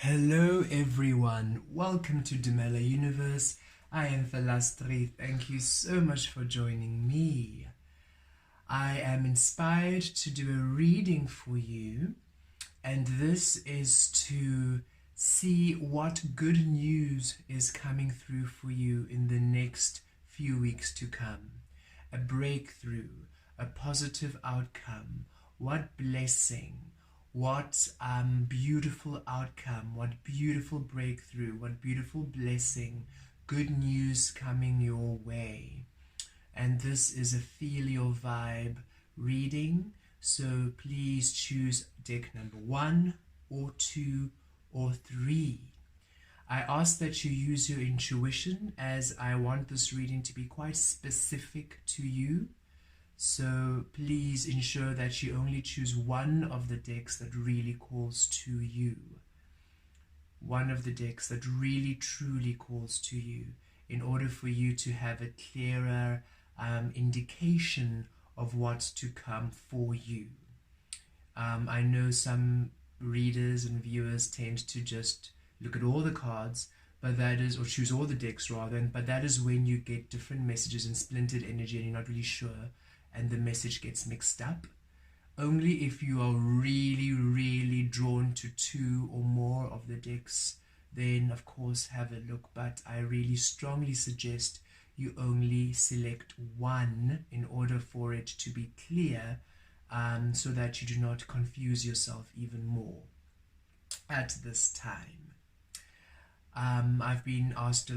Hello everyone, welcome to Dimela Universe. I am Vel Astri. Thank you so much for joining me. I am inspired to do a reading for you, and this is to see what good news is coming through for you in the next few weeks to come. A breakthrough, a positive outcome, what blessing, what beautiful outcome, what beautiful breakthrough, what beautiful blessing, good news coming your way. And this is a feel your vibe reading, so please choose deck number 1 or 2 or 3. I ask that you use your intuition, as I want this reading to be quite specific to you. So please ensure that you only choose one of the decks that really calls to you. One of the decks that really truly calls to you, in order for you to have a clearer indication of what's to come for you. I know some readers and viewers tend to just look at all the cards, but that is, or choose all the decks rather, but that is when you get different messages and splintered energy and you're not really sure, and the message gets mixed up. Only if you are really drawn to 2 or more of the decks, then of course have a look, but I really strongly suggest you only select one in order for it to be clear, so that you do not confuse yourself even more at this time. I've been asked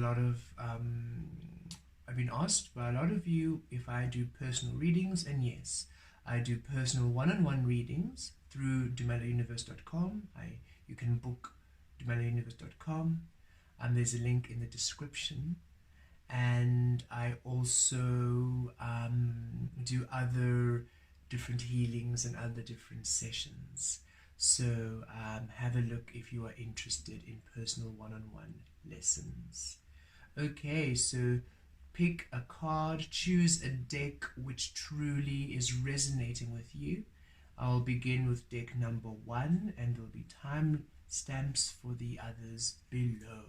by a lot of you if I do personal readings, and yes, I do personal one-on-one readings through dimelauniverse.com. You can book dimelauniverse.com, and there's a link in the description. And I also do other different healings and other different sessions. So have a look if you are interested in personal one-on-one lessons. Okay, so pick a card, choose a deck which truly is resonating with you. I'll begin with deck number 1, and there'll be time stamps for the others below.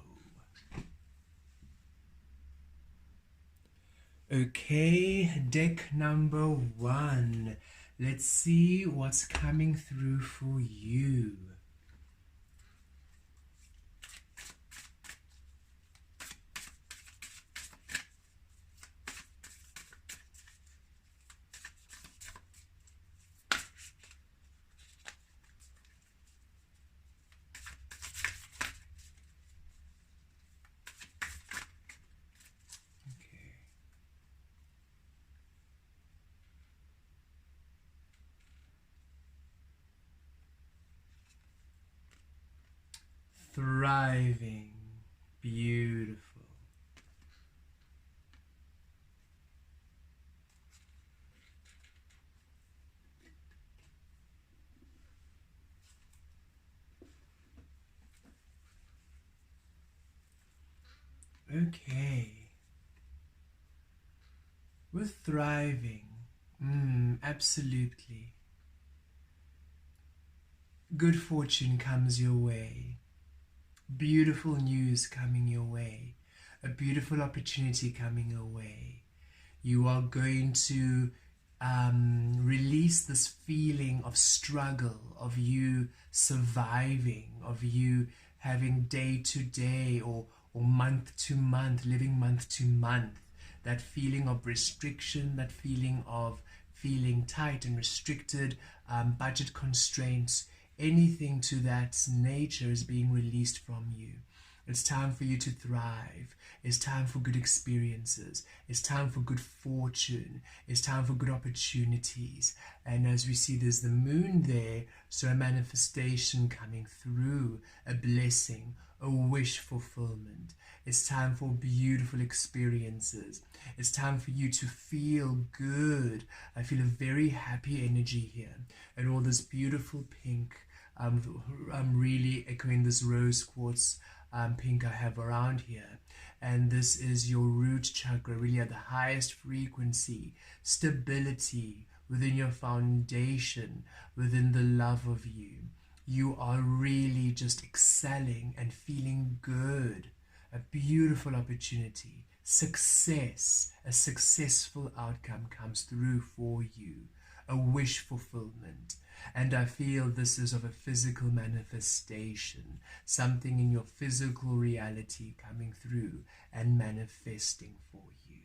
Okay, deck number 1. Let's see what's coming through for you. Thriving, beautiful. Okay. With thriving, absolutely. Good fortune comes your way. Beautiful news coming your way, a beautiful opportunity coming your way. You are going to release this feeling of struggle, of you surviving, of you having day to day or month to month, living month to month, that feeling of restriction, that feeling of feeling tight and restricted, budget constraints. Anything to that nature is being released from you. It's time for you to thrive. It's time for good experiences. It's time for good fortune. It's time for good opportunities. And as we see, there's the moon there, so a manifestation coming through, a blessing, a wish fulfillment. It's time for beautiful experiences. It's time for you to feel good. I feel a very happy energy here, and all this beautiful pink. I'm really echoing this rose quartz pink I have around here, and this is your root chakra, really at the highest frequency, stability within your foundation, within the love of you. You are really just excelling and feeling good. A beautiful opportunity. Success. A successful outcome comes through for you. A wish fulfillment. And I feel this is of a physical manifestation. Something in your physical reality coming through and manifesting for you.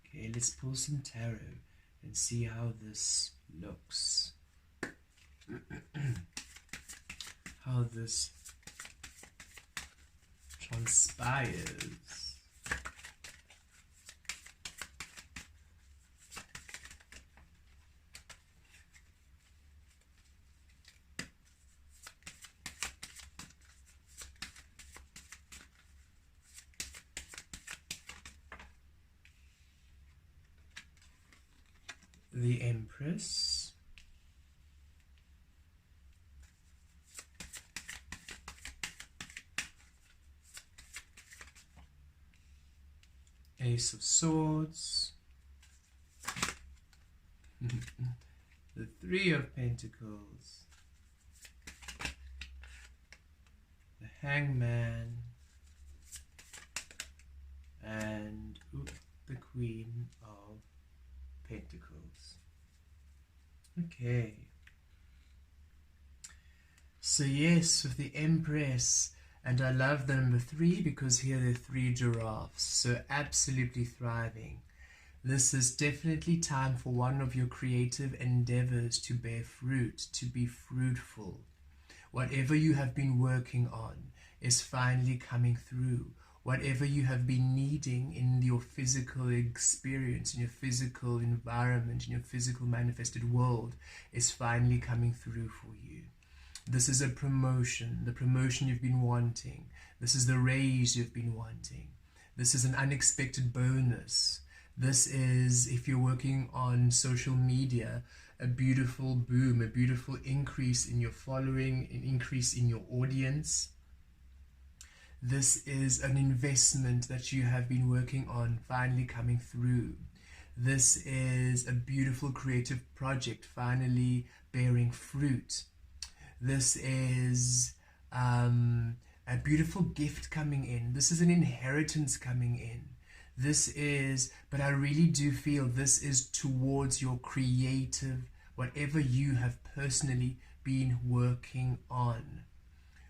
Okay, let's pull some tarot and see how this looks. How this transpires. The Empress. Ace of Swords. The Three of Pentacles. The Hangman. And the Queen of Pentacles. Okay. So yes, with the Empress, and I love the number 3 because here there are 3 giraffes, so absolutely thriving. This is definitely time for one of your creative endeavors to bear fruit, to be fruitful. Whatever you have been working on is finally coming through. Whatever you have been needing in your physical experience, in your physical environment, in your physical manifested world is finally coming through for you. This is a promotion, the promotion you've been wanting. This is the raise you've been wanting. This is an unexpected bonus. This is, if you're working on social media, a beautiful boom, a beautiful increase in your following, an increase in your audience. This is an investment that you have been working on finally coming through. This is a beautiful creative project finally bearing fruit. This is a beautiful gift coming in. This is an inheritance coming in. This is, but I really do feel this is towards your creative, whatever you have personally been working on.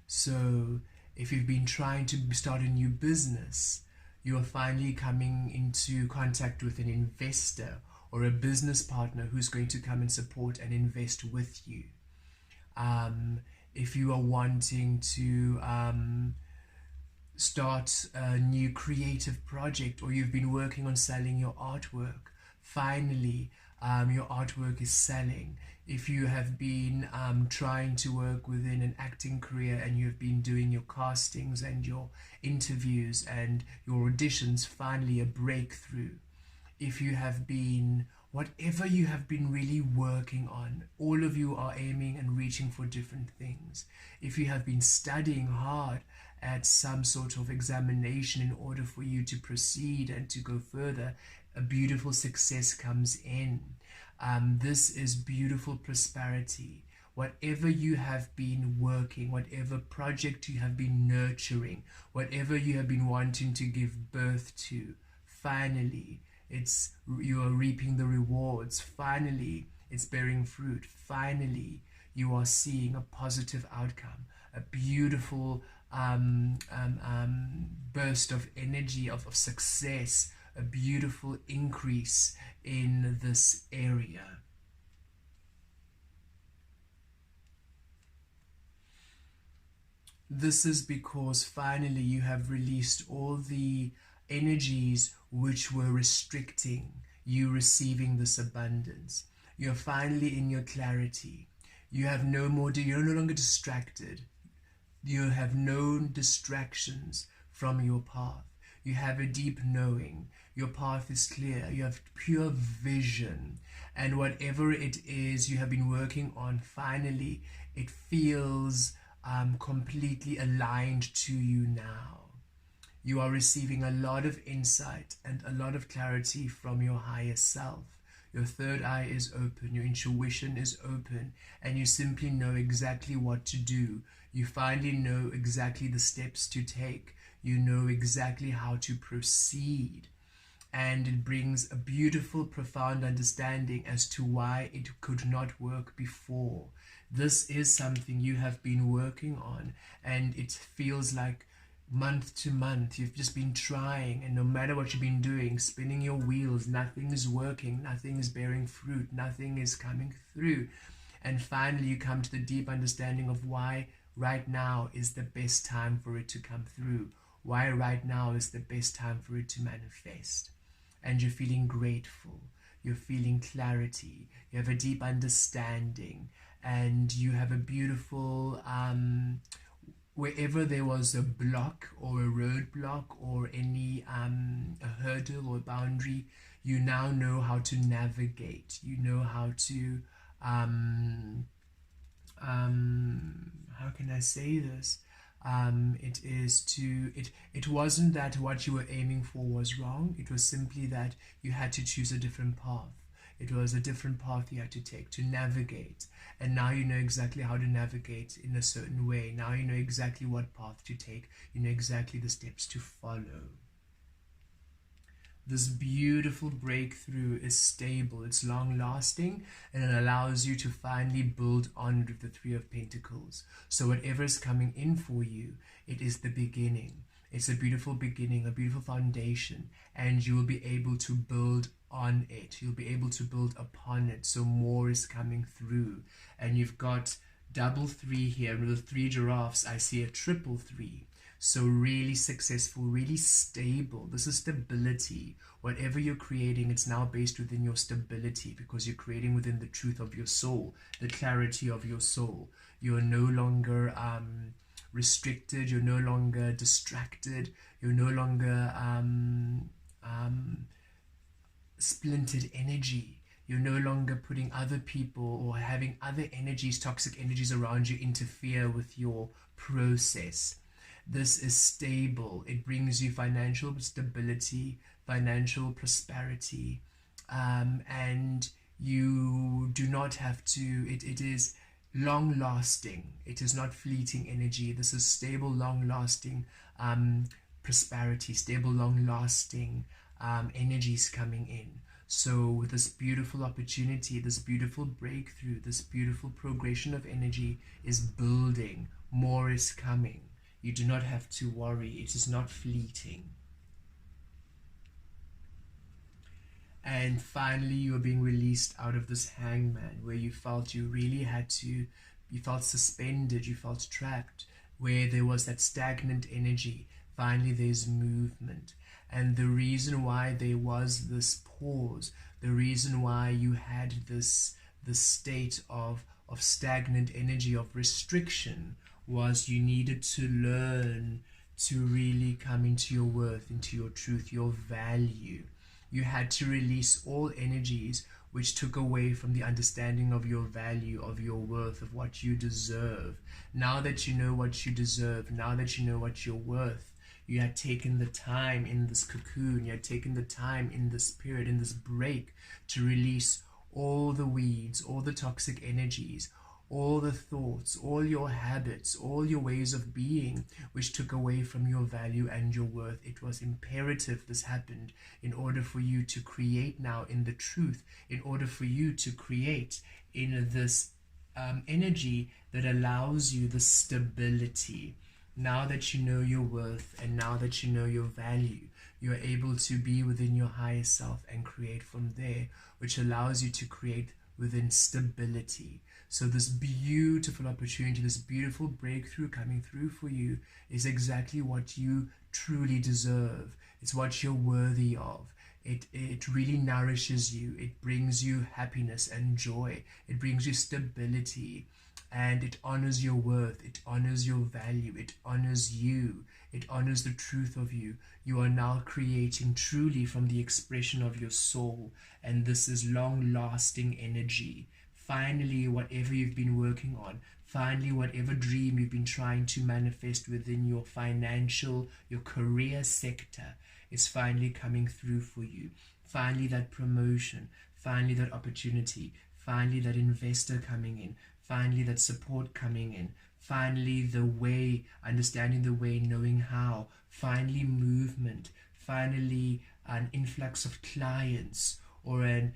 So if you've been trying to start a new business, you are finally coming into contact with an investor or a business partner who's going to come and support and invest with you. If you are wanting to start a new creative project, or you've been working on selling your artwork, finally your artwork is selling. If you have been trying to work within an acting career and you've been doing your castings and your interviews and your auditions, finally a breakthrough. If you have been, whatever you have been really working on, all of you are aiming and reaching for different things. If you have been studying hard at some sort of examination in order for you to proceed and to go further, a beautiful success comes in. This is beautiful prosperity. Whatever you have been working, whatever project you have been nurturing, whatever you have been wanting to give birth to, finally, you are reaping the rewards. Finally, it's bearing fruit. Finally, you are seeing a positive outcome, a beautiful burst of energy, of success, a beautiful increase in this area. This is because finally you have released all the energies which were restricting you receiving this abundance. You're finally in your clarity. You're no longer distracted. You have no distractions from your path. You have a deep knowing. Your path is clear. You have pure vision. And whatever it is you have been working on, finally, it feels completely aligned to you now. You are receiving a lot of insight and a lot of clarity from your higher self. Your third eye is open. Your intuition is open. And you simply know exactly what to do. You finally know exactly the steps to take. You know exactly how to proceed. And it brings a beautiful, profound understanding as to why it could not work before. This is something you have been working on, and it feels like month to month you've just been trying, and no matter what you've been doing, spinning your wheels, nothing is working, nothing is bearing fruit, nothing is coming through. And finally you come to the deep understanding of why right now is the best time for it to come through, why right now is the best time for it to manifest. And you're feeling grateful, you're feeling clarity, you have a deep understanding, and you have a beautiful, wherever there was a block or a roadblock or any a hurdle or boundary, you now know how to navigate, you know how to, how can I say this? It wasn't that what you were aiming for was wrong. It was simply that you had to choose a different path. It was a different path you had to take to navigate. And now you know exactly how to navigate in a certain way. Now you know exactly what path to take. You know exactly the steps to follow. This beautiful breakthrough is stable, it's long-lasting, and it allows you to finally build on with the Three of Pentacles. So whatever is coming in for you, it is the beginning. It's a beautiful beginning, a beautiful foundation, and you will be able to build on it. You'll be able to build upon it, so more is coming through. And you've got double 3 here, and with the 3 giraffes, I see a triple 3. So really successful, really stable. This is stability. Whatever you're creating, it's now based within your stability, because you're creating within the truth of your soul, the clarity of your soul. You're no longer restricted. You're no longer distracted. You're no longer splintered energy. You're no longer putting other people or having other energies, toxic energies around you interfere with your process. This is stable. It brings you financial stability, financial prosperity, and you do not have to, it is long-lasting. It is not fleeting energy. This is stable, long-lasting prosperity, stable, long-lasting energies coming in. So with this beautiful opportunity, this beautiful breakthrough, this beautiful progression of energy is building. More is coming. You do not have to worry. It is not fleeting. And finally, you are being released out of this hangman where you felt you really had to, you felt suspended, you felt trapped, where there was that stagnant energy. Finally, there's movement. And the reason why there was this pause, the reason why you had this state of stagnant energy, of restriction, was you needed to learn to really come into your worth, into your truth, your value. You had to release all energies which took away from the understanding of your value, of your worth, of what you deserve. Now that you know what you deserve, now that you know what you're worth, you had taken the time in this cocoon, you had taken the time in this period, in this break, to release all the weeds, all the toxic energies, all the thoughts, all your habits, all your ways of being, which took away from your value and your worth. It was imperative this happened in order for you to create now in the truth, in order for you to create in this energy that allows you the stability. Now that you know your worth and now that you know your value, you're able to be within your higher self and create from there, which allows you to create within stability. So this beautiful opportunity, this beautiful breakthrough coming through for you is exactly what you truly deserve. It's what you're worthy of. It really nourishes you. It brings you happiness and joy. It brings you stability. And it honors your worth, it honors your value, it honors you, it honors the truth of you. You are now creating truly from the expression of your soul, and this is long-lasting energy. Finally, whatever you've been working on, finally, whatever dream you've been trying to manifest within your financial, your career sector is finally coming through for you. Finally, that promotion. finally that opportunity, finally that investor coming in, finally that support coming in, finally the way, understanding the way, knowing how, finally movement, finally an influx of clients, or an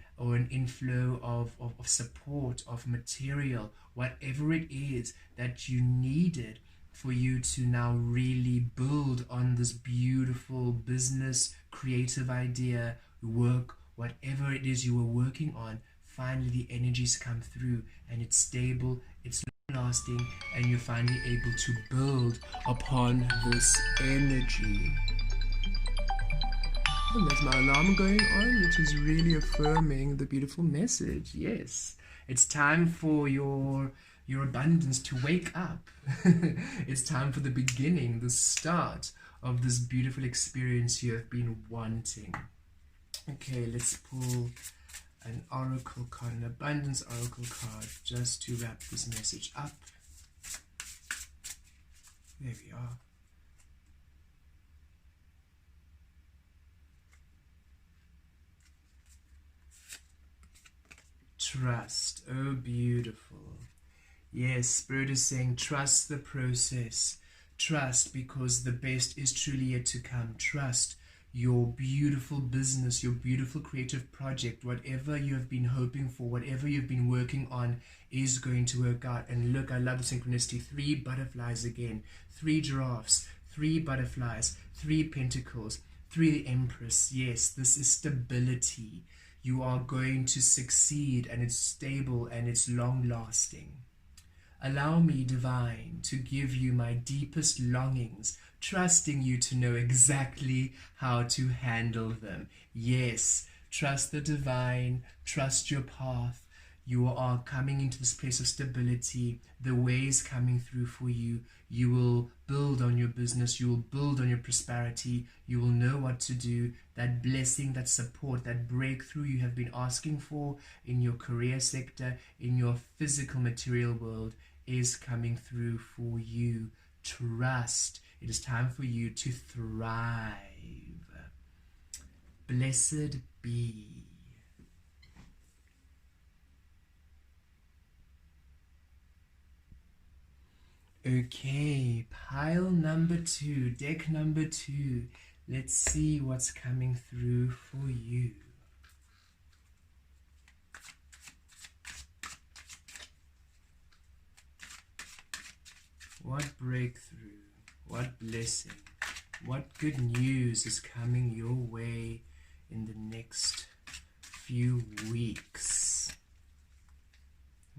inflow of support, of material, whatever it is that you needed for you to now really build on this beautiful business, creative idea, work, whatever it is you were working on. Finally the energies come through and it's stable, it's lasting, and you're finally able to build upon this energy. And there's my alarm going on, which is really affirming the beautiful message. Yes, it's time for your abundance to wake up. It's time for the beginning, the start of this beautiful experience you have been wanting. Okay, let's pull an oracle card, an abundance oracle card, just to wrap this message up. There we are. Trust. Oh, beautiful. Yes, Spirit is saying trust the process. Trust, because the best is truly yet to come. Trust your beautiful business, your beautiful creative project, whatever you have been hoping for, whatever you've been working on is going to work out. And look, I love the synchronicity. 3 butterflies again, 3 giraffes, 3 butterflies, 3 pentacles, 3 the Empress. Yes, this is stability. You are going to succeed, and it's stable and it's long lasting. Allow me, Divine, to give you my deepest longings, trusting you to know exactly how to handle them. Yes, trust the Divine, trust your path. You are coming into this place of stability. The way is coming through for you. You will build on your business. You will build on your prosperity. You will know what to do. That blessing, that support, that breakthrough you have been asking for in your career sector, in your physical material world, is coming through for you. Trust. It is time for you to thrive. Blessed be. Okay, pile number 2, deck number 2. Let's see what's coming through for you. What breakthrough, what blessing, what good news is coming your way in the next few weeks?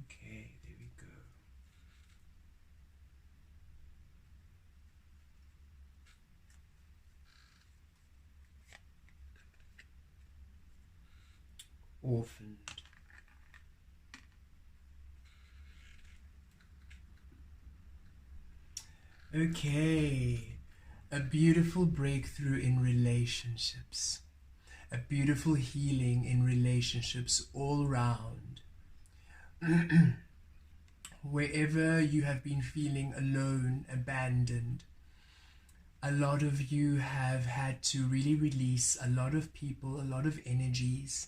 Okay, there we go. Orphaned. Okay, a beautiful breakthrough in relationships, a beautiful healing in relationships all round. Wherever you have been feeling alone, abandoned, a lot of you have had to really release a lot of people, a lot of energies.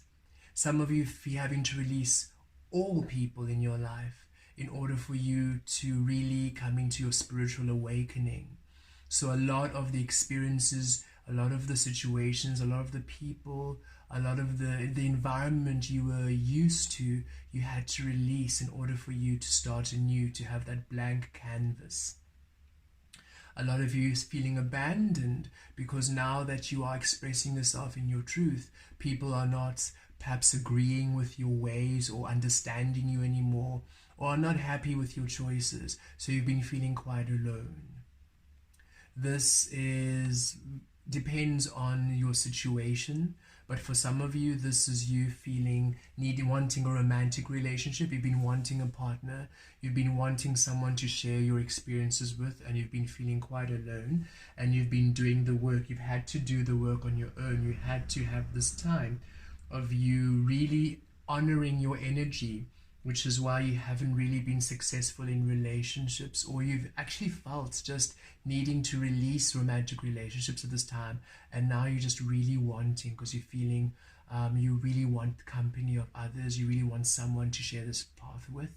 Some of you having to release all people in your life in order for you to really come into your spiritual awakening. So a lot of the experiences, a lot of the situations, a lot of the people, a lot of the environment you were used to, you had to release in order for you to start anew, to have that blank canvas. A lot of you is feeling abandoned because now that you are expressing yourself in your truth, people are not perhaps agreeing with your ways or understanding you anymore, or are not happy with your choices, so you've been feeling quite alone. This depends on your situation, but for some of you, this is you wanting a romantic relationship. You've been wanting a partner, you've been wanting someone to share your experiences with, and you've been feeling quite alone, and you've been doing the work. You've had to do the work on your own. You had to have this time of you really honoring your energy, which is why you haven't really been successful in relationships, or you've actually felt just needing to release romantic relationships at this time, and now you're just really wanting because you're feeling You really want the company of others. You really want someone to share this path with.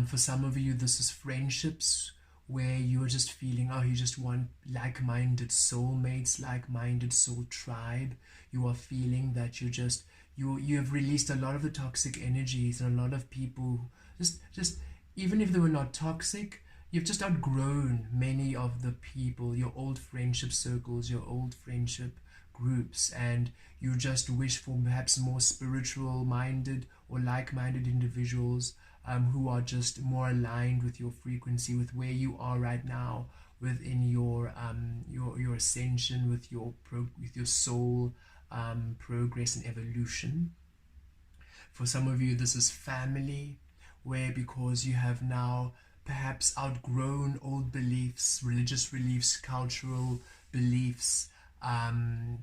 For some of you, this is friendships where you are just feeling, oh, you just want like-minded soulmates, like-minded soul tribe. You are feeling that you have released a lot of the toxic energies, and a lot of people just even if they were not toxic, you've just outgrown many of the people, your old friendship circles, your old friendship groups, and you just wish for perhaps more spiritual minded or like-minded individuals who are just more aligned with your frequency, with where you are right now within your ascension, with your soul progress and evolution. For some of you, this is family, where because you have now perhaps outgrown old beliefs, religious beliefs, cultural beliefs,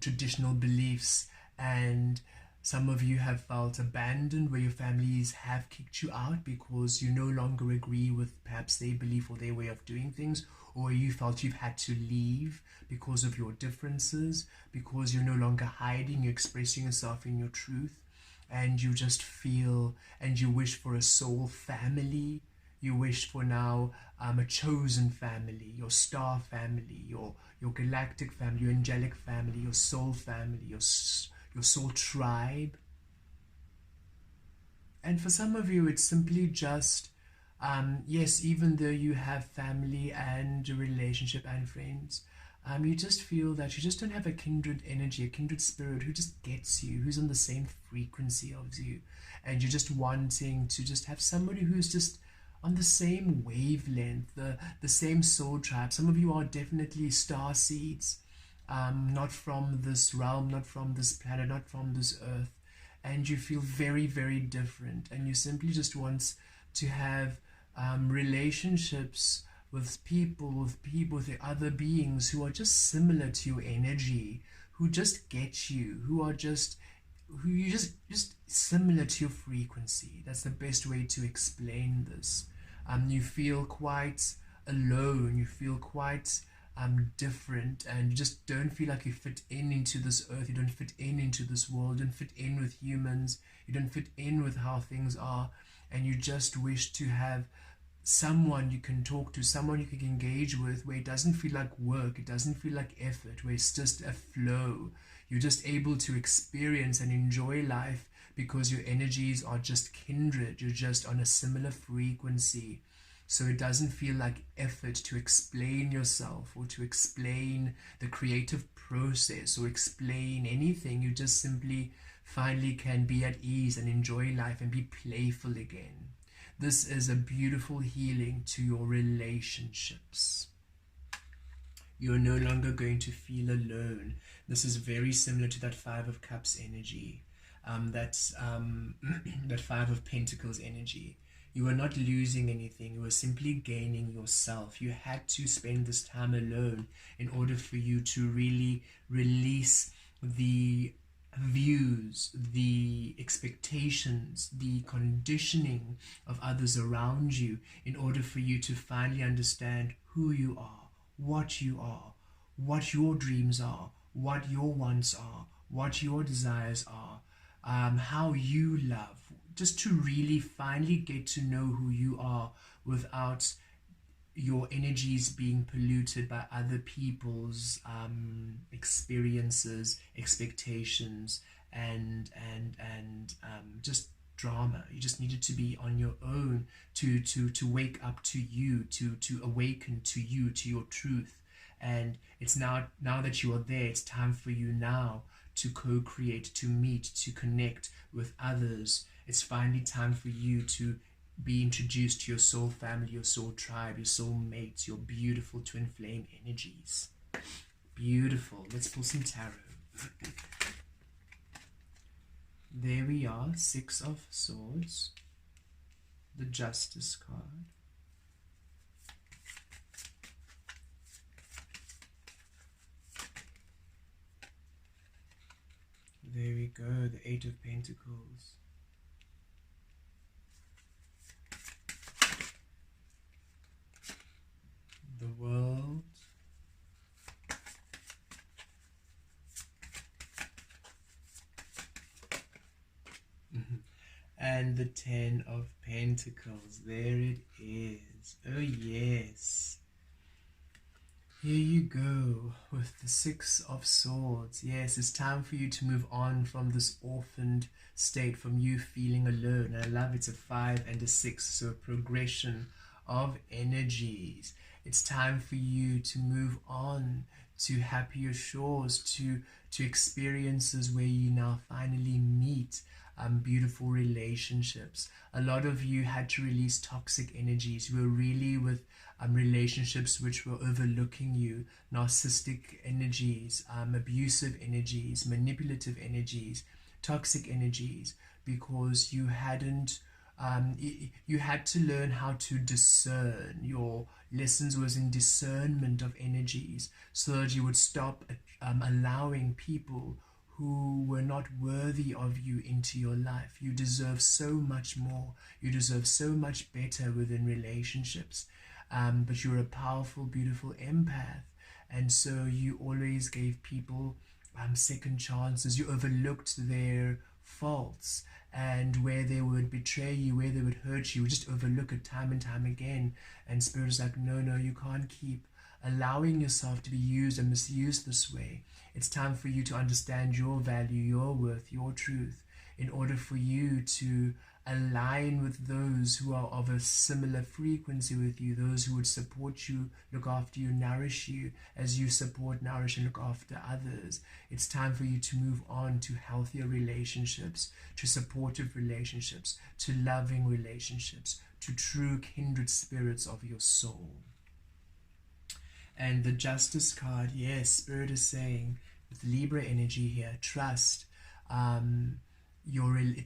traditional beliefs, and some of you have felt abandoned, where your families have kicked you out because you no longer agree with perhaps their belief or their way of doing things, or you felt you've had to leave because of your differences, because you're no longer hiding, you're expressing yourself in your truth, and you just feel and you wish for a soul family. You wish for now a chosen family, your star family, your galactic family, your angelic family, your soul family, your soul tribe. And for some of you, it's simply just, yes, even though you have family and a relationship and friends, you just feel that you just don't have a kindred energy, a kindred spirit who just gets you, who's on the same frequency as you. And you're just wanting to just have somebody who's just on the same wavelength, the same soul tribe. Some of you are definitely star seeds, not from this realm, not from this planet, not from this earth, and you feel very, very different, and you simply just want to have relationships with people, with the other beings who are just similar to your energy, who just get you, who you just similar to your frequency. That's the best way to explain this. You feel quite alone, you feel quite different, and you just don't feel like you fit into this earth, you don't fit into this world, you don't fit in with humans, you don't fit in with how things are, and you just wish to have someone you can talk to, someone you can engage with, where it doesn't feel like work, it doesn't feel like effort, where it's just a flow. You're just able to experience and enjoy life because your energies are just kindred, you're just on a similar frequency. So it doesn't feel like effort to explain yourself or to explain the creative process or explain anything. You just simply finally can be at ease and enjoy life and be playful again. This is a beautiful healing to your relationships. You're no longer going to feel alone. This is very similar to that Five of Cups energy, that Five of Pentacles energy. You are not losing anything, you are simply gaining yourself. You had to spend this time alone in order for you to really release the views, the expectations, the conditioning of others around you, in order for you to finally understand who you are, what your dreams are, what your wants are, what your desires are, how you love, just to really finally get to know who you are without your energies being polluted by other people's experiences, expectations, and just drama. You just needed to be on your own to wake up to you, to awaken to you, to your truth. And it's now that you are there, it's time for you now to co-create, to meet, to connect with others. It's finally time for you to be introduced to your soul family, your soul tribe, your soul mates, your beautiful twin flame energies. Beautiful. Let's pull some tarot. There we are, Six of Swords, the Justice card, there we go, the Eight of Pentacles, the World, and the 10 of Pentacles. There it is. Oh yes. Here you go with the 6 of Swords. Yes, it's time for you to move on from this orphaned state, from you feeling alone. And I love it's a 5 and a 6, so a progression of energies. It's time for you to move on to happier shores, to experiences where you now finally meet beautiful relationships. A lot of you had to release toxic energies. You were really with relationships which were overlooking you, narcissistic energies, abusive energies, manipulative energies, toxic energies, because you hadn't you had to learn how to discern. Your lessons was in discernment of energies, so that you would stop allowing people who were not worthy of you into your life. You deserve so much more. You deserve so much better within relationships. But you're a powerful, beautiful empath. And so you always gave people second chances. You overlooked their faults, and where they would betray you, where they would hurt you, you just overlook it time and time again. And Spirit is like, no, you can't keep allowing yourself to be used and misused this way. It's time for you to understand your value, your worth, your truth, in order for you to align with those who are of a similar frequency with you, those who would support you, look after you, nourish you as you support, nourish, and look after others. It's time for you to move on to healthier relationships, to supportive relationships, to loving relationships, to true kindred spirits of your soul. And the Justice card, yes, Spirit is saying, with Libra energy here, trust.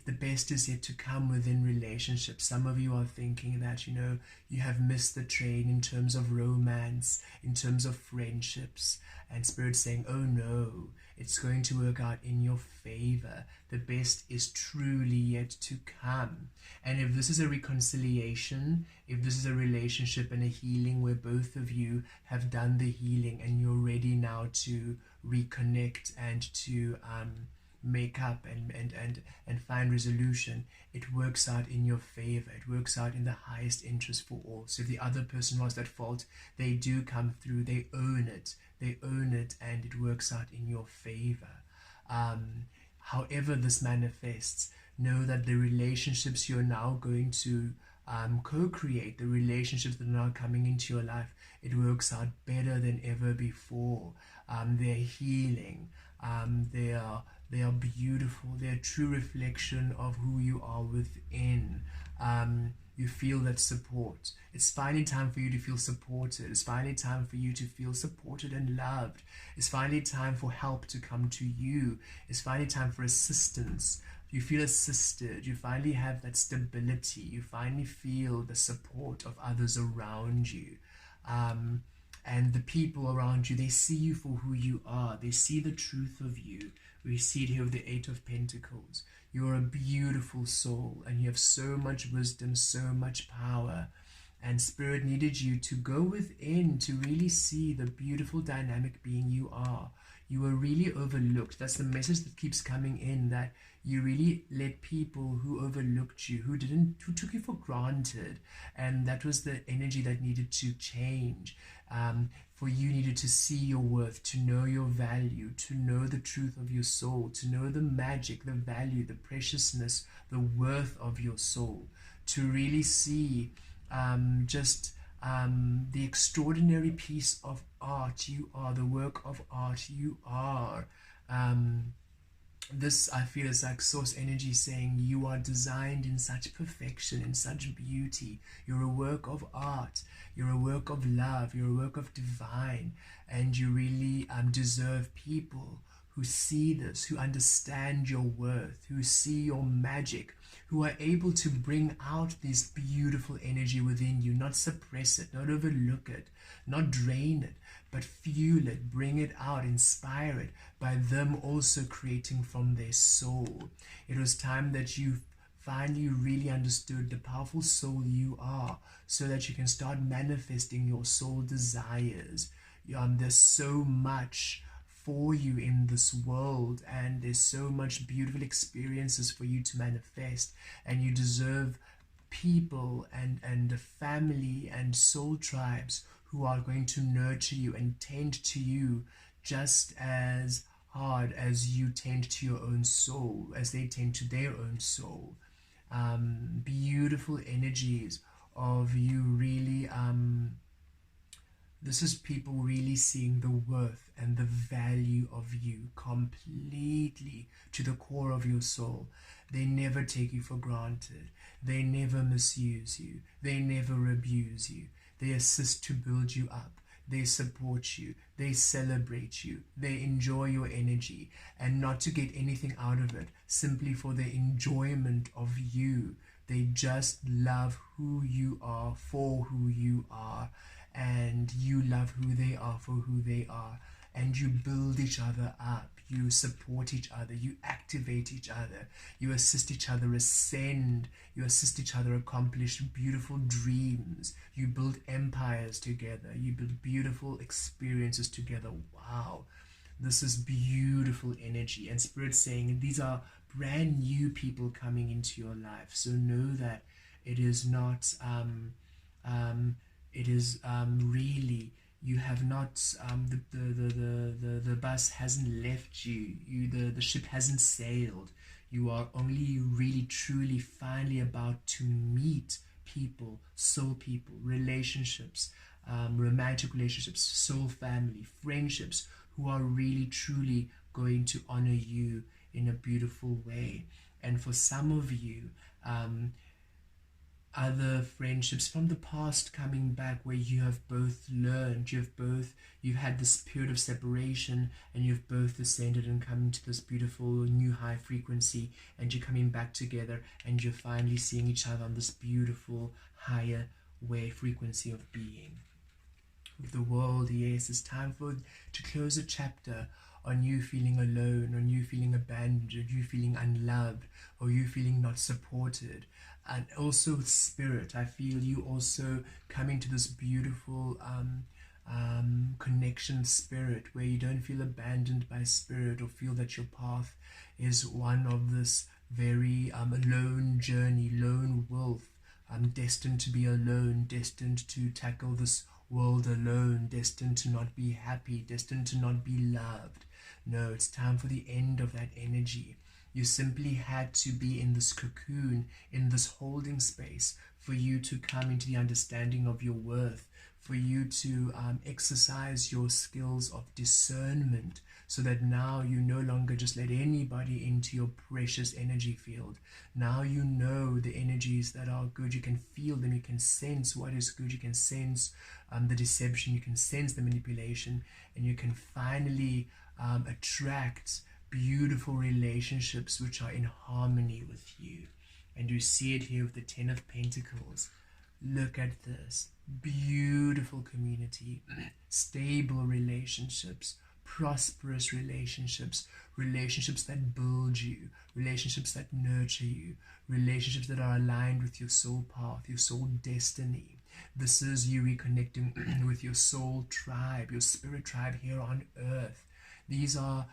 The best is yet to come within relationships. Some of you are thinking that, you have missed the train in terms of romance, in terms of friendships. And Spirit's saying, oh no, it's going to work out in your favor. The best is truly yet to come. And if this is a reconciliation, if this is a relationship and a healing where both of you have done the healing and you're ready now to reconnect and to make up and find resolution, it works out in your favor. It works out in the highest interest for all. So if the other person was at fault, they do come through, they own it, and it works out in your favor. However this manifests, know that the relationships you're now going to co-create, the relationships that are now coming into your life, it works out better than ever before. They're healing. They are beautiful. They're a true reflection of who you are within. You feel that support. It's finally time for you to feel supported. It's finally time for you to feel supported and loved. It's finally time for help to come to you. It's finally time for assistance. You feel assisted. You finally have that stability. You finally feel the support of others around you. And the people around you, they see you for who you are. They see the truth of you. We see it here with the 8 of Pentacles. You're a beautiful soul, and you have so much wisdom, so much power. And Spirit needed you to go within to really see the beautiful dynamic being you are. You were really overlooked. That's the message that keeps coming in, that you really let people who overlooked you, who took you for granted, and that was the energy that needed to change. For you needed to see your worth, to know your value, to know the truth of your soul, to know the magic, the value, the preciousness, the worth of your soul, to really see the extraordinary piece of art you are, the work of art you are. This, I feel, is like source energy saying you are designed in such perfection, in such beauty. You're a work of art. You're a work of love. You're a work of divine. And you really deserve people who see this, who understand your worth, who see your magic, who are able to bring out this beautiful energy within you, not suppress it, not overlook it, not drain it, but fuel it, bring it out, inspire it, by them also creating from their soul. It was time that you finally really understood the powerful soul you are, so that you can start manifesting your soul desires. There's so much for you in this world, and there's so much beautiful experiences for you to manifest, and you deserve people and a family and soul tribes who are going to nurture you and tend to you just as hard as you tend to your own soul, as they tend to their own soul. Beautiful energies of you really, this is people really seeing the worth and the value of you completely to the core of your soul. They never take you for granted. They never misuse you. They never abuse you. They assist to build you up. They support you. They celebrate you. They enjoy your energy, and not to get anything out of it, simply for the enjoyment of you. They just love who you are for who you are, and you love who they are for who they are, and you build each other up. You support each other, you activate each other, you assist each other ascend, you assist each other accomplish beautiful dreams, you build empires together, you build beautiful experiences together. Wow, this is beautiful energy. And Spirit's saying these are brand new people coming into your life. So know that it is not, really, you have not, the bus hasn't left you, the ship hasn't sailed. You are only really, truly, finally about to meet people, soul people, relationships, romantic relationships, soul family, friendships, who are really, truly going to honor you in a beautiful way. And for some of you, other friendships from the past coming back, where you have both learned, you've had this period of separation, and you've both ascended and come into this beautiful new high frequency, and you're coming back together, and you're finally seeing each other on this beautiful higher wave frequency of being. With the world, yes, it's time to close a chapter on you feeling alone, on you feeling abandoned, or you feeling unloved, or you feeling not supported. And also with Spirit, I feel you also coming to this beautiful connection with Spirit, where you don't feel abandoned by Spirit, or feel that your path is one of this very lone journey, lone wolf, destined to be alone, destined to tackle this world alone, destined to not be happy, destined to not be loved. No, it's time for the end of that energy. You simply had to be in this cocoon, in this holding space, for you to come into the understanding of your worth, for you to exercise your skills of discernment, so that now you no longer just let anybody into your precious energy field. Now you know the energies that are good. You can feel them. You can sense what is good. You can sense the deception. You can sense the manipulation, and you can finally attract beautiful relationships which are in harmony with you. And you see it here with the 10 of Pentacles. Look at this beautiful community, stable relationships, prosperous relationships, relationships that build you, relationships that nurture you, relationships that are aligned with your soul path, your soul destiny. This is you reconnecting with your soul tribe, your spirit tribe here on earth. These are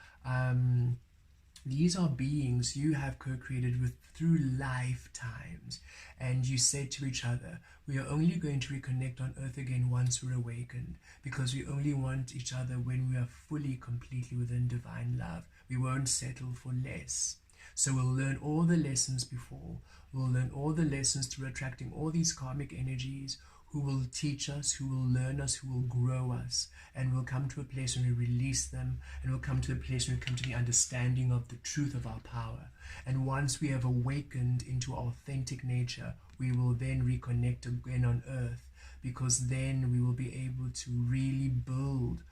beings you have co-created with through lifetimes, and you said to each other, we are only going to reconnect on earth again once we're awakened, because we only want each other when we are fully, completely within divine love. We won't settle for less. So we'll learn all the lessons before. We'll learn all the lessons through attracting all these karmic energies who will teach us, who will learn us, who will grow us. And we'll come to a place when we release them, and we'll come to a place when we come to the understanding of the truth of our power. And once we have awakened into our authentic nature, we will then reconnect again on earth, because then we will be able to really build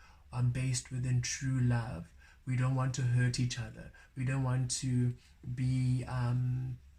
based within true love. We don't want to hurt each other. We don't want to be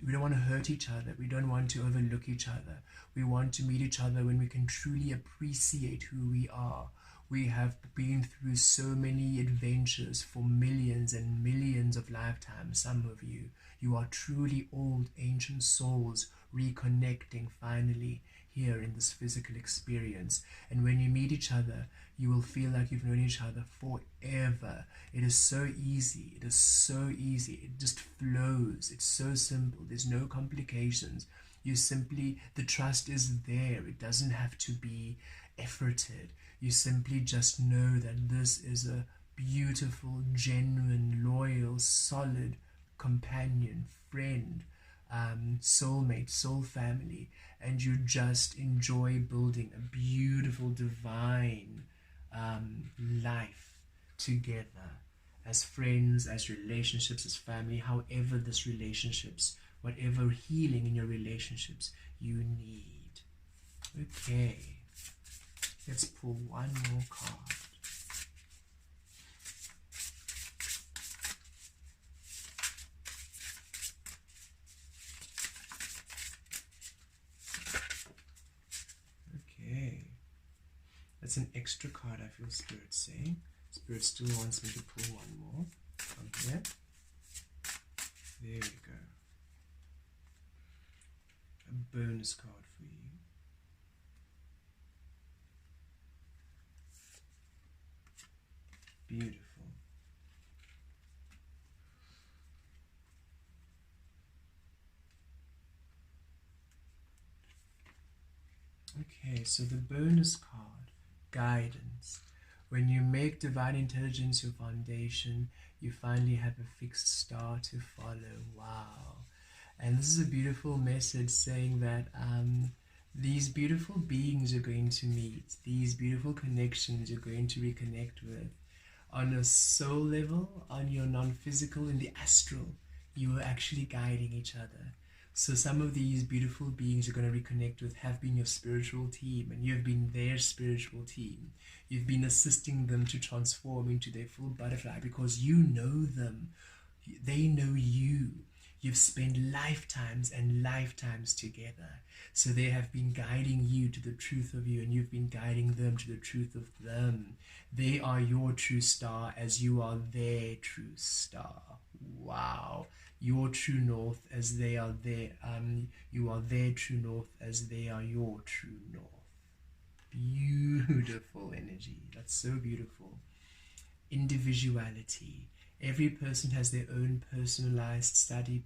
we don't want to hurt each other. We don't want to overlook each other. We want to meet each other when we can truly appreciate who we are. We have been through so many adventures for millions and millions of lifetimes. Some of you are truly old ancient souls reconnecting finally here in this physical experience. And when you meet each other, you will feel like you've known each other forever. It is so easy. It is so easy. It just flows. It's so simple. There's no complications. You simply, the trust is there. It doesn't have to be efforted. You simply just know that this is a beautiful, genuine, loyal, solid companion, friend, soulmate, soul family, and you just enjoy building a beautiful, divine life together as friends, as relationships, as family, however this relationships, whatever healing in your relationships you need. Okay, let's pull one more card. Okay, that's an extra card, I feel Spirit saying. Spirit still wants me to pull one more from here. There we go. A bonus card for you. Beautiful. Okay, so the bonus card, guidance. When you make divine intelligence your foundation, you finally have a fixed star to follow. Wow. And this is a beautiful message saying that these beautiful beings you're going to meet, these beautiful connections you're going to reconnect with, on a soul level, on your non-physical, in the astral, you are actually guiding each other. So some of these beautiful beings you're going to reconnect with have been your spiritual team, and you have been their spiritual team. You've been assisting them to transform into their full butterfly because you know them. They know you. You've spent lifetimes and lifetimes together. So they have been guiding you to the truth of you, and you've been guiding them to the truth of them. They are your true star as you are their true star. Wow. Your true north as they are their, you are their true north as they are your true north. Beautiful energy. That's so beautiful. Individuality. Every person has their own personalized study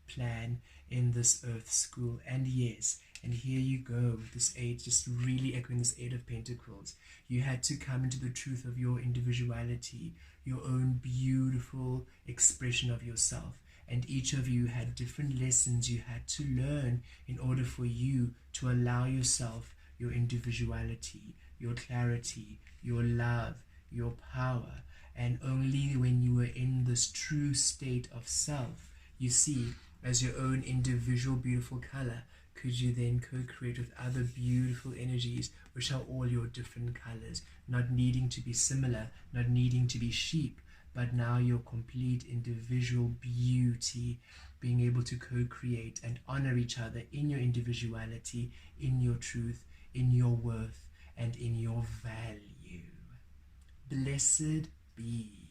plan in this earth school. And yes, and here you go with this 8, just really echoing this 8 of Pentacles. You had to come into the truth of your individuality, your own beautiful expression of yourself. And each of you had different lessons you had to learn in order for you to allow yourself your individuality, your clarity, your love, your power. And only when you were in this true state of self, you see, as your own individual beautiful color, could you then co-create with other beautiful energies, which are all your different colors, not needing to be similar, not needing to be sheep, but now your complete individual beauty, being able to co-create and honor each other in your individuality, in your truth, in your worth, and in your value. Blessed be.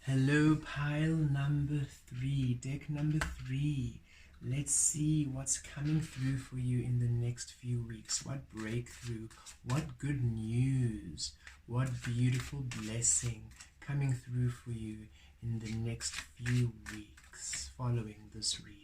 Hello, pile number 3, deck number 3. Let's see what's coming through for you in the next few weeks. What breakthrough, what good news, what beautiful blessing coming through for you in the next few weeks following this reading.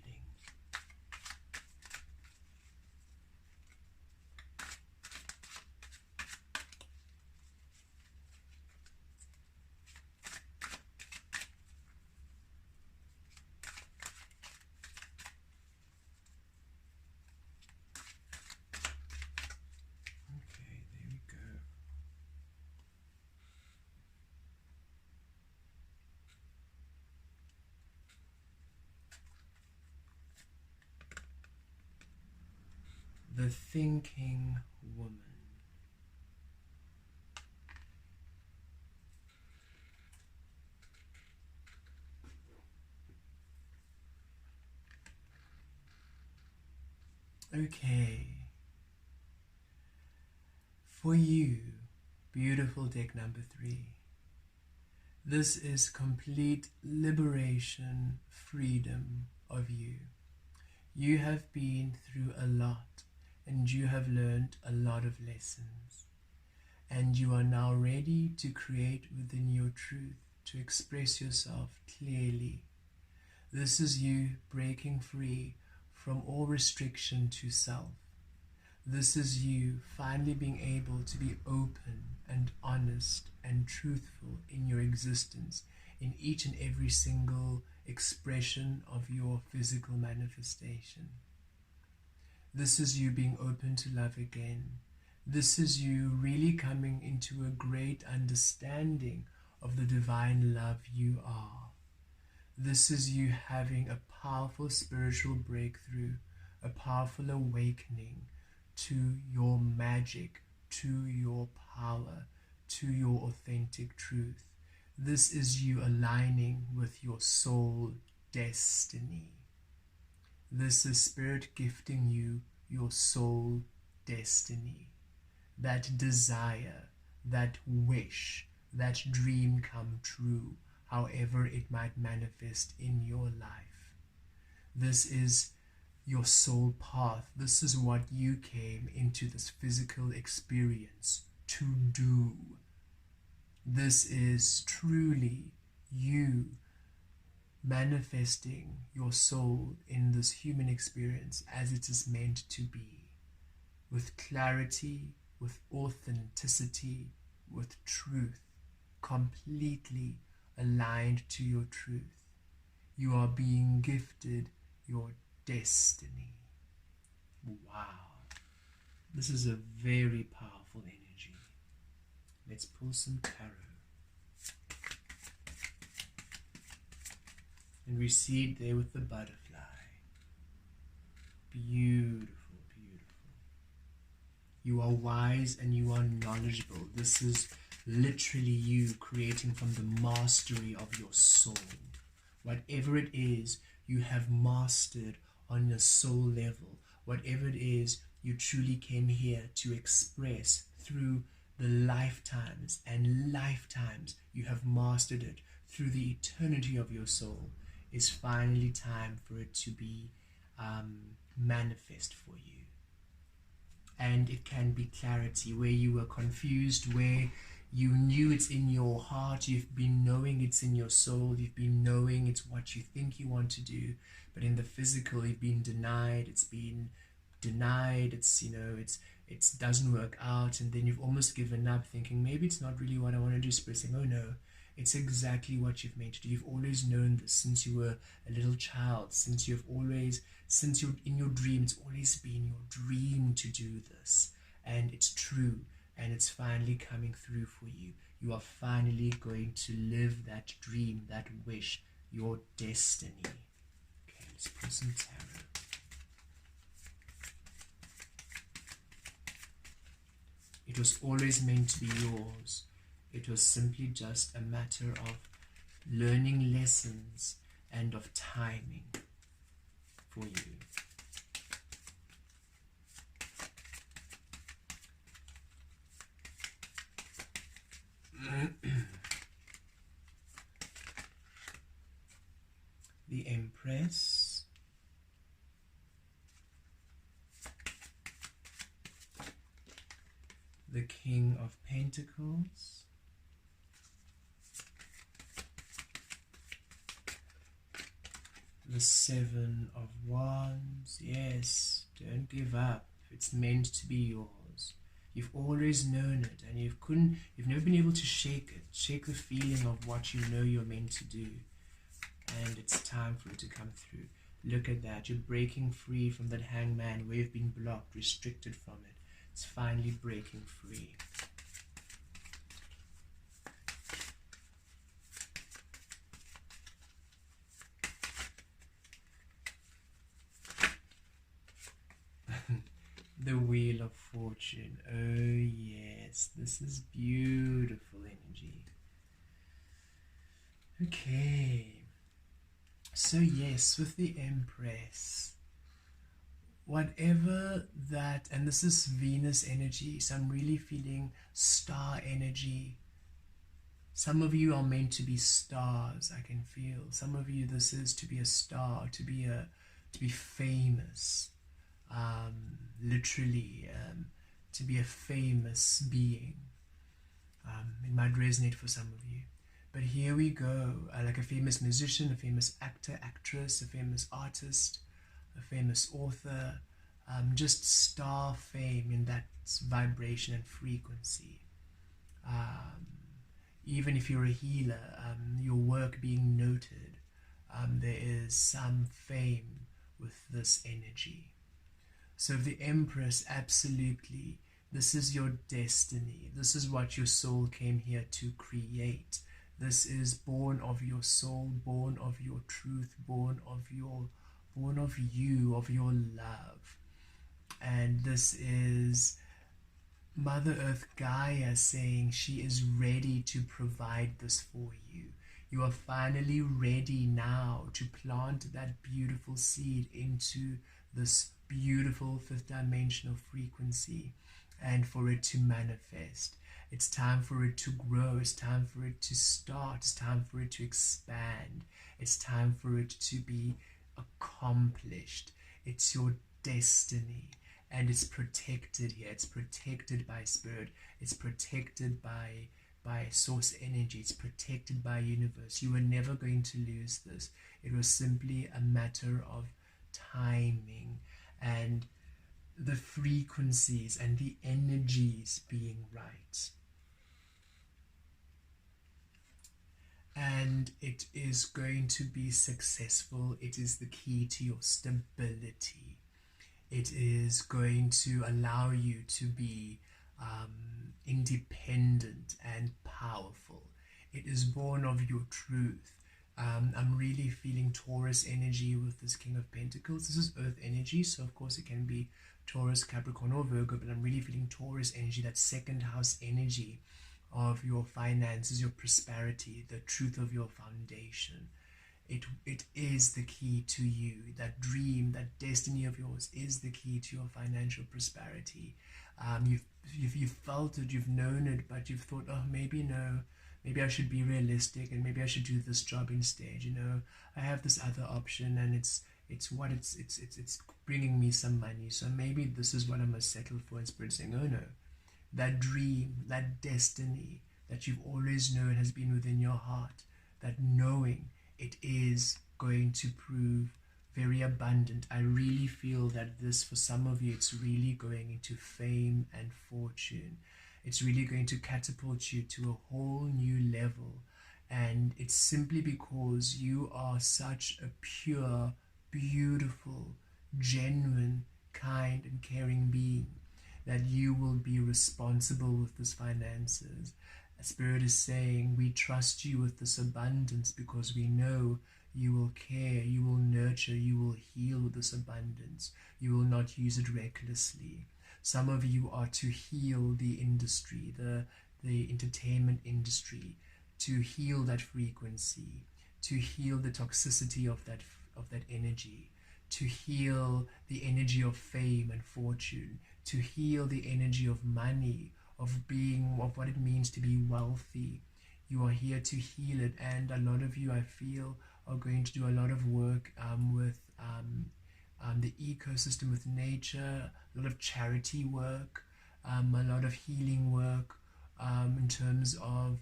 The thinking woman. Okay. For you, beautiful deck number 3. This is complete liberation, freedom of you. You have been through a lot, and you have learned a lot of lessons. And you are now ready to create within your truth, to express yourself clearly. This is you breaking free from all restriction to self. This is you finally being able to be open and honest and truthful in your existence, in each and every single expression of your physical manifestation. This is you being open to love again. This is you really coming into a great understanding of the divine love you are. This is you having a powerful spiritual breakthrough, a powerful awakening to your magic, to your power, to your authentic truth. This is you aligning with your soul destiny. This is Spirit gifting you your soul destiny. That desire, that wish, that dream come true, however it might manifest in your life. This is your soul path. This is what you came into this physical experience to do. This is truly you manifesting your soul in this human experience as it is meant to be, with clarity, with authenticity, with truth, completely aligned to your truth. You are being gifted your destiny. Wow. This is a very powerful energy. Let's pull some tarot. And we see it there with the butterfly. Beautiful, beautiful. You are wise and you are knowledgeable. This is literally you creating from the mastery of your soul. Whatever it is you have mastered on a soul level, whatever it is you truly came here to express through the lifetimes and lifetimes you have mastered it through the eternity of your soul, is finally time for it to be manifest for you. And it can be clarity where you were confused, where you knew it's in your heart, you've been knowing it's in your soul, you've been knowing it's what you think you want to do, but in the physical you've been denied, it's it doesn't work out, and then you've almost given up thinking maybe it's not really what I want to do, expressing, oh no, it's exactly what you've meant to do. You've always known this since you were a little child, since you're in your dream, it's always been your dream to do this, and it's true, and it's finally coming through for you. You are finally going to live that dream, that wish, your destiny. Okay, let's pull some tarot. It was always meant to be yours. It was simply just a matter of learning lessons and of timing for you. The Empress, the King of Pentacles, the Seven of Wands. Yes, don't give up. It's meant to be yours. You've always known it, and you've never been able to shake it. Shake the feeling of what you know you're meant to do. And it's time for it to come through. Look at that. You're breaking free from that hangman where you've been blocked, restricted from it. It's finally breaking free. The Wheel of Fortune. Oh yes, this is beautiful energy. Okay. So yes, with the Empress, whatever that, and this is Venus energy, so I'm really feeling star energy. Some of you are meant to be stars, I can feel. Some of you, this is to be a star, to be to be famous, literally, to be a famous being. It might resonate for some of you. But here we go, like a famous musician, a famous actor, actress, a famous artist, a famous author, just star fame in that vibration and frequency. Even if you're a healer, your work being noted, there is some fame with this energy. So the Empress, absolutely, this is your destiny. This is what your soul came here to create. This is born of your soul, born of your truth, born of you, of your love. And this is Mother Earth Gaia saying she is ready to provide this for you. You are finally ready now to plant that beautiful seed into this beautiful fifth dimensional frequency and for it to manifest. It's time for it to grow. It's time for it to start. It's time for it to expand. It's time for it to be accomplished. It's your destiny. And it's protected here. It's protected by spirit. It's protected by source energy. It's protected by universe. You were never going to lose this. It was simply a matter of timing and the frequencies and the energies being right. And it is going to be successful. It is the key to your stability. It is going to allow you to be independent and powerful. It is born of your truth. I'm really feeling Taurus energy with this King of Pentacles. This is Earth energy, so of course it can be Taurus, Capricorn, or Virgo, but I'm really feeling Taurus energy, that second house energy of your finances, your prosperity, the truth of your foundation. It is the key to you. That dream, that destiny of yours is the key to your financial prosperity. You've felt it, you've known it, but you've thought, oh, maybe no, maybe I should be realistic and maybe I should do this job instead. You know, I have this other option and it's bringing me some money, so maybe this is what I must settle for. And Spirit saying, oh no, that dream, that destiny that you've always known has been within your heart, that knowing it is going to prove very abundant. I really feel that this, for some of you, it's really going into fame and fortune. It's really going to catapult you to a whole new level. And it's simply because you are such a pure, beautiful, genuine, kind and caring being that you will be responsible with this finances. Spirit is saying, we trust you with this abundance because we know you will care, you will nurture, you will heal with this abundance. You will not use it recklessly. Some of you are to heal the industry, the entertainment industry, to heal that frequency, to heal the toxicity of that energy, to heal the energy of fame and fortune, to heal the energy of money, of what it means to be wealthy. You are here to heal it, and a lot of you, I feel, are going to do a lot of work with the ecosystem, with nature, a lot of charity work, a lot of healing work in terms of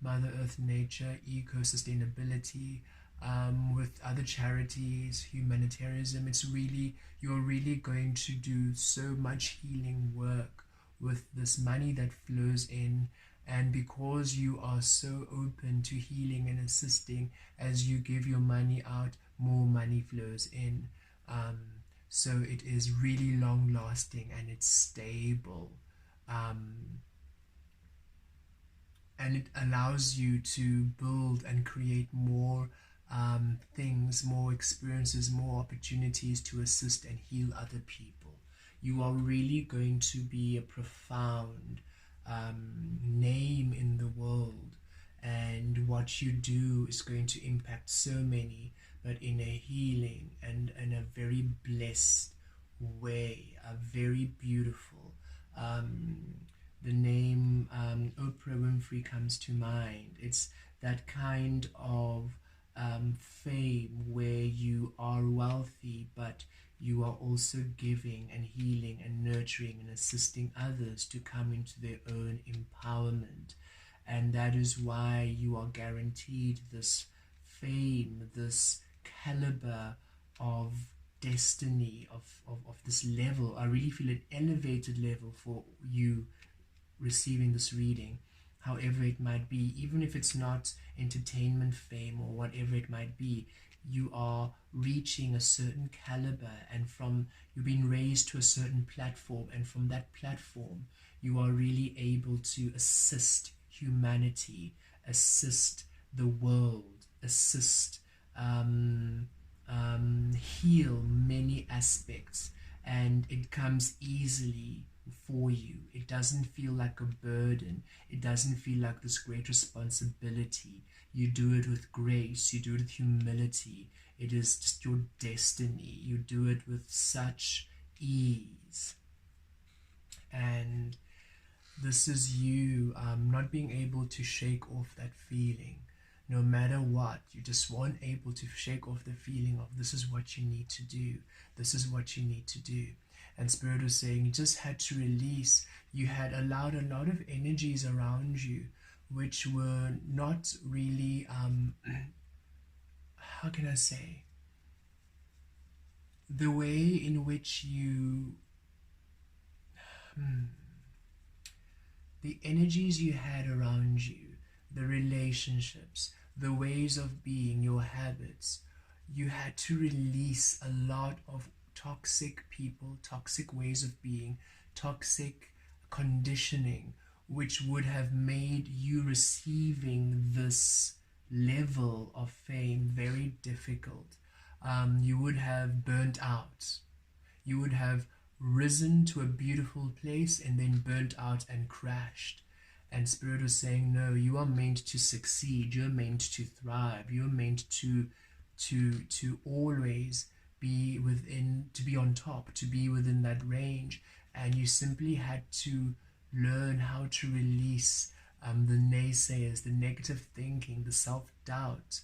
Mother Earth, nature, eco-sustainability, with other charities, humanitarianism. You're really going to do so much healing work with this money that flows in. And because you are so open to healing and assisting, as you give your money out, more money flows in. So it is really long lasting and it's stable. And it allows you to build and create more things, more experiences, more opportunities to assist and heal other people. You are really going to be a profound name in the world, and what you do is going to impact so many, but in a healing and in a very blessed way, a very beautiful. The name Oprah Winfrey comes to mind. It's that kind of fame where you are wealthy, but you are also giving and healing and nurturing and assisting others to come into their own empowerment. And that is why you are guaranteed this fame, this caliber of destiny, of this level. I really feel an elevated level for you receiving this reading, however it might be. Even if it's not entertainment fame or whatever it might be, you are reaching a certain caliber, and from you've been raised to a certain platform, and from that platform you are really able to assist humanity, assist the world, assist heal many aspects, and it comes easily for you. It doesn't feel like a burden. It doesn't feel like this great responsibility. You do it with grace. You do it with humility. It is just your destiny. You do it with such ease. And this is you not being able to shake off that feeling. No matter what, you just weren't able to shake off the feeling of this is what you need to do. This is what you need to do. And Spirit was saying you just had to release. You had allowed a lot of energies around you which were not really, how can I say, the way in which you, the energies you had around you, the relationships, the ways of being, your habits, you had to release a lot of toxic people, toxic ways of being, toxic conditioning, which would have made you receiving this level of fame very difficult. You would have burnt out. You would have risen to a beautiful place and then burnt out and crashed. And Spirit was saying, no, you are meant to succeed. You're meant to thrive. You're meant to always be within, to be on top, to be within that range. And you simply had to learn how to release the naysayers, the negative thinking, the self-doubt,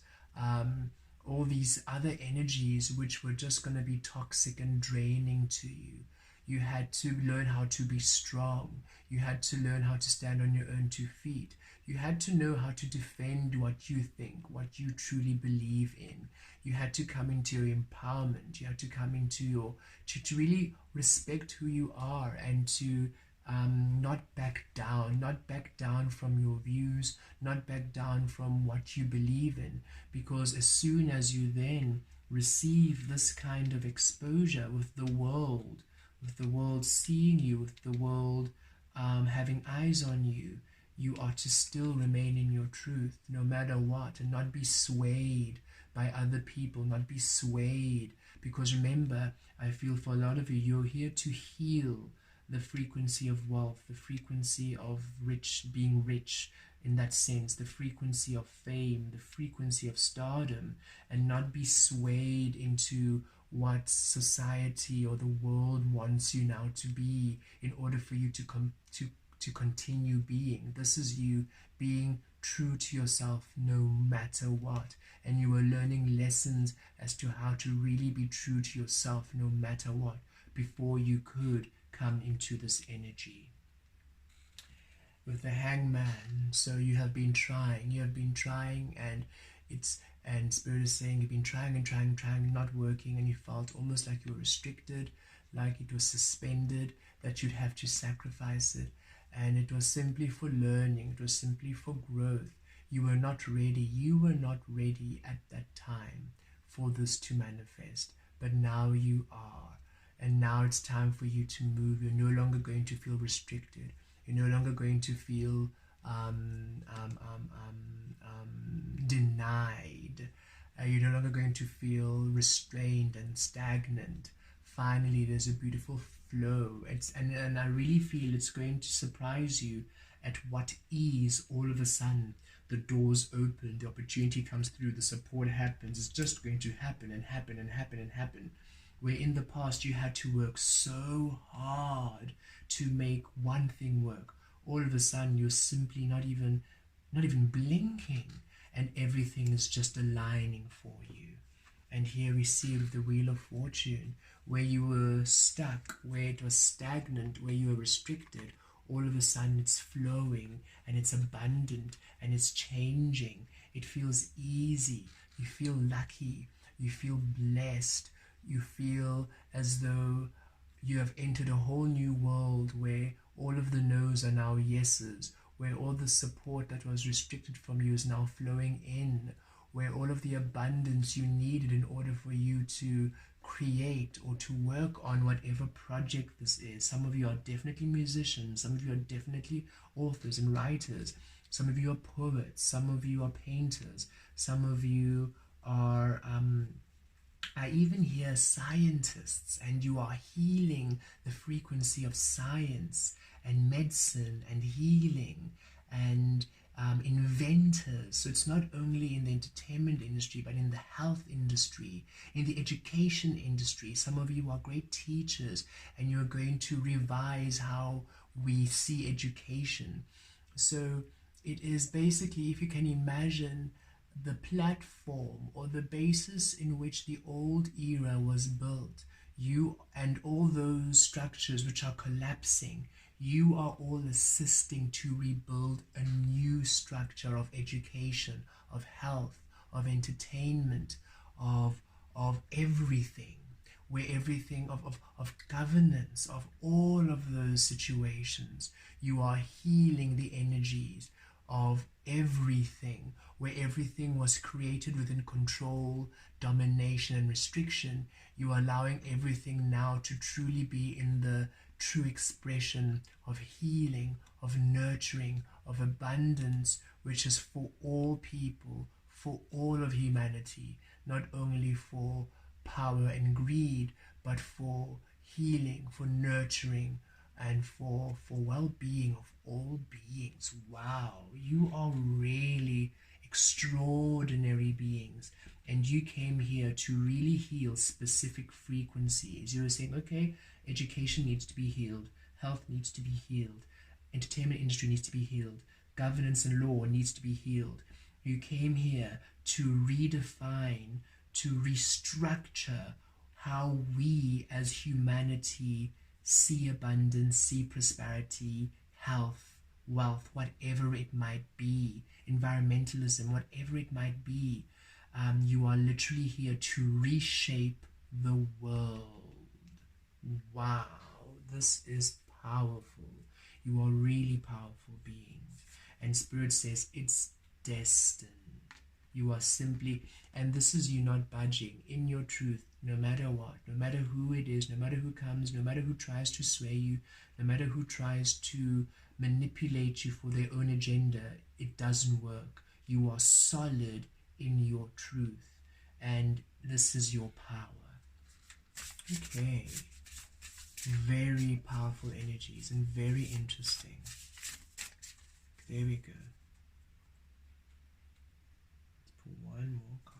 all these other energies which were just going to be toxic and draining to you. You had to learn how to be strong. You had to learn how to stand on your own 2 feet. You had to know how to defend what you think, what you truly believe in. You had to come into your empowerment. You had to come into your, to really respect who you are, and to not back down from your views, not back down from what you believe in. Because as soon as you then receive this kind of exposure with the world seeing you, with the world having eyes on you, you are to still remain in your truth no matter what, and not be swayed by other people, not be swayed. Because remember, I feel for a lot of you, you're here to heal the frequency of wealth, the frequency of being rich in that sense, the frequency of fame, the frequency of stardom, and not be swayed into what society or the world wants you now to be in order for you to continue being. This is you being true to yourself no matter what, and you are learning lessons as to how to really be true to yourself no matter what before you could come into this energy. With the Hangman, so you have been trying, and Spirit is saying you've been trying and trying, not working, and you felt almost like you were restricted, like it was suspended, that you'd have to sacrifice it. And it was simply for learning, it was simply for growth. You were not ready at that time for this to manifest, but now you are. And now it's time for you to move. You're no longer going to feel restricted. You're no longer going to feel denied. You're no longer going to feel restrained and stagnant. Finally, there's a beautiful flow. And I really feel it's going to surprise you at what ease all of a sudden the doors open, the opportunity comes through, the support happens. It's just going to happen and happen and happen and happen. Where in the past you had to work so hard to make one thing work, all of a sudden you're simply not even blinking, and everything is just aligning for you. And here we see with the Wheel of Fortune, where you were stuck, where it was stagnant, where you were restricted, all of a sudden it's flowing and it's abundant and it's changing. It feels easy. You feel lucky. You feel blessed. You feel as though you have entered a whole new world where all of the no's are now yeses, where all the support that was restricted from you is now flowing in, where all of the abundance you needed in order for you to create or to work on whatever project this is. Some of you are definitely musicians, some of you are definitely authors and writers, some of you are poets, some of you are painters, some of you are I even hear scientists, and you are healing the frequency of science and medicine and healing and inventors. So it's not only in the entertainment industry, but in the health industry, in the education industry. Some of you are great teachers, and you're going to revise how we see education. So it is basically, if you can imagine, the platform or the basis in which the old era was built, you and all those structures which are collapsing, you are all assisting to rebuild a new structure of education, of health, of entertainment, of everything, where everything of governance, of all of those situations, you are healing the energies of everything, where everything was created within control, domination, and restriction. You are allowing everything now to truly be in the true expression of healing, of nurturing, of abundance, which is for all people, for all of humanity, not only for power and greed, but for healing, for nurturing, and for well-being of all beings. Wow, you are really extraordinary beings, and you came here to really heal specific frequencies. You were saying, okay, education needs to be healed, health needs to be healed, entertainment industry needs to be healed, governance and law needs to be healed. You came here to redefine, to restructure how we as humanity see abundance, see prosperity, health, wealth, whatever it might be, environmentalism, whatever it might be. You are literally here to reshape the world. Wow, this is powerful. You are really powerful beings. And Spirit says it's destined. You are simply, and this is you not budging in your truth, no matter what, no matter who it is, no matter who comes, no matter who tries to sway you, no matter who tries to manipulate you for their own agenda. It doesn't work. You are solid in your truth, and this is your power. Okay, very powerful energies and very interesting. There we go. Let's pull one more card.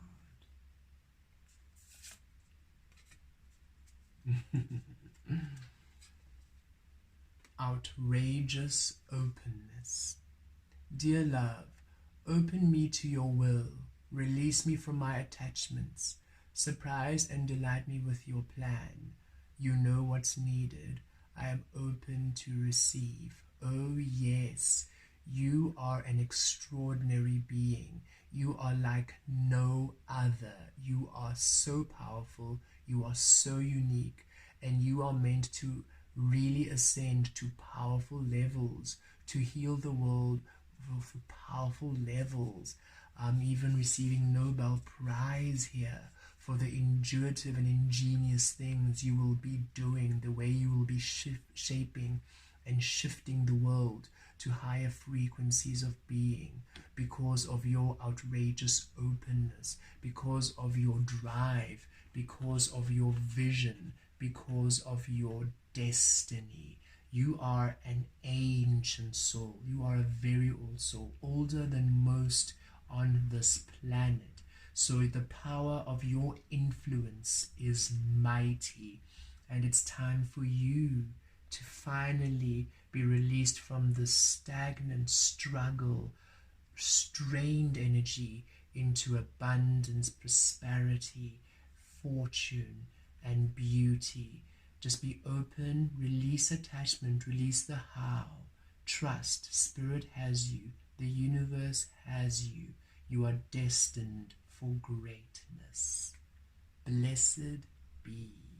Outrageous openness. Dear love, open me to your will. Release me from my attachments. Surprise and delight me with your plan. You know what's needed. I am open to receive. Oh yes, you are an extraordinary being. You are like no other. You are so powerful. You are so unique. And you are meant to really ascend to powerful levels, to heal the world for powerful levels. Even receiving Nobel Prize here for the intuitive and ingenious things you will be doing, the way you will be shaping and shifting the world to higher frequencies of being, because of your outrageous openness, because of your drive, because of your vision, because of your destiny. You are an ancient soul. You are a very old soul, older than most on this planet. So the power of your influence is mighty, and it's time for you to finally be released from the stagnant struggle strained energy into abundance, prosperity, fortune, and beauty. Just be open, release attachment, release the how. Trust, Spirit has you, the universe has you. You are destined for greatness. Blessed be.